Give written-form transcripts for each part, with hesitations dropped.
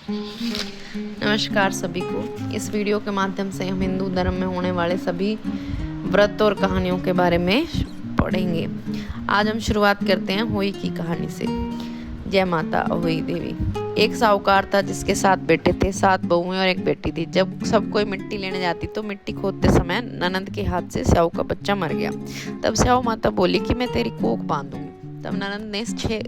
नमस्कार सभी को। इस वीडियो के माध्यम से हम हिंदू धर्म में होने वाले सभी व्रत और कहानियों के बारे में पढ़ेंगे। आज हम शुरुआत करते हैं होई की कहानी से। जय माता अहोई देवी। एक साहूकार था जिसके 7 बेटे थे, 7 बहुएं और एक बेटी थी। जब सब कोई मिट्टी लेने जाती तो मिट्टी खोदते समय ननंद के हाथ से स्याऊ का बच्चा मर गया। तब स्याऊ माता बोली कि मैं तेरी कोख बांधूंगी। तब ननंद ने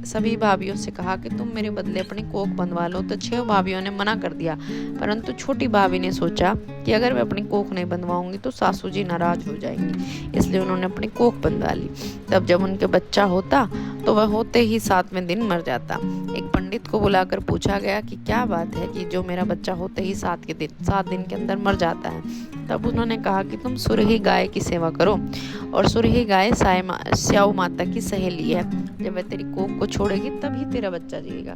सभी भाभियों से कहा कि तुम मेरे बदले अपनी कोख बंधवा लो। तो 6 भाभियों ने मना कर दिया, परंतु छोटी भाभी ने सोचा कि अगर मैं अपनी कोख नहीं बंधवाऊंगी तो सासू जी नाराज हो जाएंगी, इसलिए उन्होंने अपनी कोख बंधवा ली। तब जब उनके बच्चा होता तो वह होते ही 7वें दिन मर जाता। एक पंडित को बुलाकर पूछा गया कि क्या बात है कि जो मेरा बच्चा होते ही 7 दिन के अंदर मर जाता है। तब उन्होंने कहा कि तुम सुरही गाय की सेवा करो, और सुरही गाय स्याऊ माता की सहेली है। जब वह तेरी कोख को छोड़ेगी तभी तेरा बच्चा जिएगा।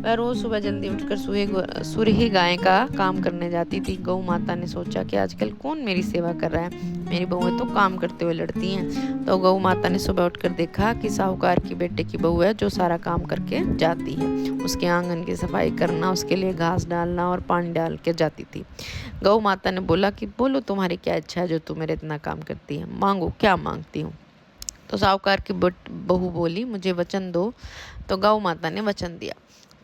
वह रोज सुबह जल्दी उठकर सुरही गाय का काम करने जाती थी। गौ माता ने सोचा कि आजकल कौन मेरी सेवा कर रहा है, मेरी बहुएं तो काम करते हुए लड़ती हैं। तो गौ माता ने सुबह उठकर देखा कि साहूकार की बेटे की बहू है जो सारा काम करके जाती है। उसके आंगन की सफाई करना, उसके लिए घास डालना और पानी डाल के जाती थी। गौ माता ने बोला कि बोलो तुम्हारी क्या इच्छा है जो तुम मेरे इतना काम करती है, मांगो क्या मांगती हूँ। तो साहूकार की बहू बोली मुझे वचन दो। तो गौ माता ने वचन दिया।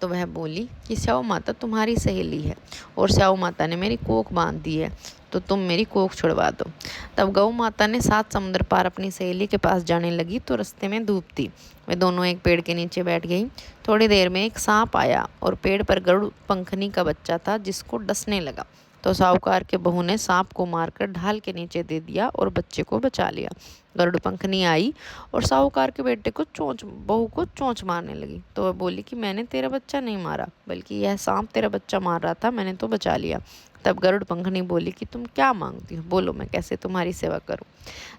तो वह बोली कि स्याऊ माता तुम्हारी सहेली है और स्याऊ माता ने मेरी कोख बांध दी है, तो तुम मेरी कोख छुड़वा दो। तब गौ माता ने 7 समुद्र पार अपनी सहेली के पास जाने लगी तो रास्ते में धूप थी। वे दोनों एक पेड़ के नीचे बैठ गई। थोड़ी देर में एक सांप आया और पेड़ पर गरुड़ पंखनी का बच्चा था जिसको डसने लगा। तो साहूकार के बहू ने सांप को मारकर ढाल के नीचे दे दिया और बच्चे को बचा लिया। गरुड़ पंखनी आई और साहूकार के बेटे को बहू को चोंच मारने लगी। तो वह बोली कि मैंने तेरा बच्चा नहीं मारा, बल्कि यह सांप तेरा बच्चा मार रहा था, मैंने तो बचा लिया। तब गरुड़ पंखनी बोली कि तुम क्या मांगती हो, बोलो मैं कैसे तुम्हारी सेवा करूं।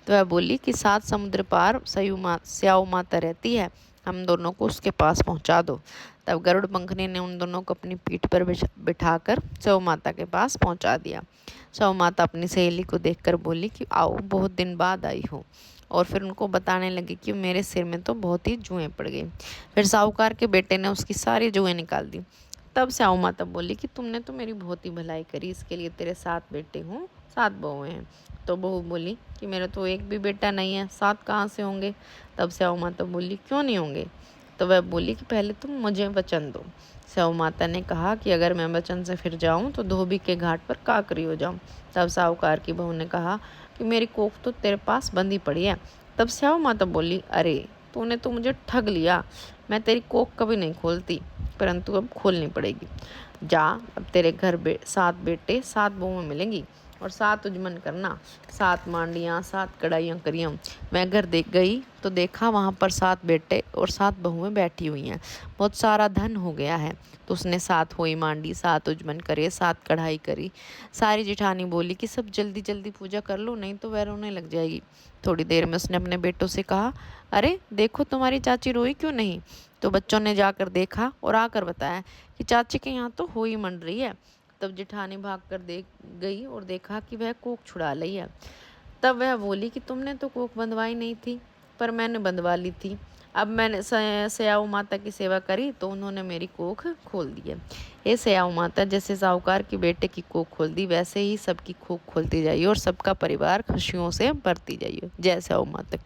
तो वह बोली कि 7 समुद्र पार स्याऊ माता रहती है, हम दोनों को उसके पास पहुंचा दो। तब गरुड़ पंखनी ने उन दोनों को अपनी पीठ पर बिठाकर स्याऊ माता के पास पहुंचा दिया। स्याऊ माता अपनी सहेली को देखकर बोली कि आओ, बहुत दिन बाद आई हो। और फिर उनको बताने लगी कि मेरे सिर में तो बहुत ही जुएं पड़ गई। फिर साहूकार के बेटे ने उसकी सारी जुएं निकाल दी। तब स्याऊ माता बोली कि तुमने तो मेरी बहुत ही भलाई करी, इसके लिए तेरे 7 बेटे हों, 7 बहुएं हैं। तो बहू बोली कि मेरा तो एक भी बेटा नहीं है, 7 कहाँ से होंगे। तब स्याऊ माता बोली क्यों नहीं होंगे। तो वह बोली कि पहले तुम मुझे वचन दो। स्याऊ माता ने कहा कि अगर मैं वचन से फिर जाऊं तो धोबी के घाट पर काकरी हो जाऊं। तब साहूकार की बहू ने कहा कि मेरी कोख तो तेरे पास बंधी पड़ी है। तब स्याऊ माता बोली अरे तूने तो मुझे ठग लिया, मैं तेरी कोख कभी नहीं खोलती, परंतु अब खोलनी पड़ेगी। जा, अब तेरे घर 7 बेटे 7 बहुएं मिलेंगी और 7 उजमन करना, 7 मांडियाँ 7 कढ़ाइयाँ करियम। मैं घर देख गई तो देखा वहाँ पर 7 बेटे और 7 बहुएं बैठी हुई हैं, बहुत सारा धन हो गया है। तो उसने 7 होई मांडी, 7 उजमन करे, 7 कढ़ाई करी। सारी जिठानी बोली कि सब जल्दी जल्दी पूजा कर लो, नहीं तो वह रोने लग जाएगी। थोड़ी देर में उसने अपने बेटों से कहा अरे देखो तुम्हारी चाची रोई क्यों नहीं। तो बच्चों ने जाकर देखा और आकर बताया कि चाची के यहाँ तो होई मंड रही है। तब जिठानी भाग कर देख गई और देखा कि वह कोख छुड़ा ली है। तब वह बोली कि तुमने तो कोख बंधवाई नहीं थी, पर मैंने बंधवा ली थी। अब मैंने स्याऊ माता की सेवा करी तो उन्होंने मेरी कोख खोल दी है। हे स्याऊ माता, जैसे साहूकार की बेटे की कोख खोल दी वैसे ही सबकी कोख खोलती जाइए और सबका परिवार खुशियों से भरती जाइए। जय स्याऊ माता।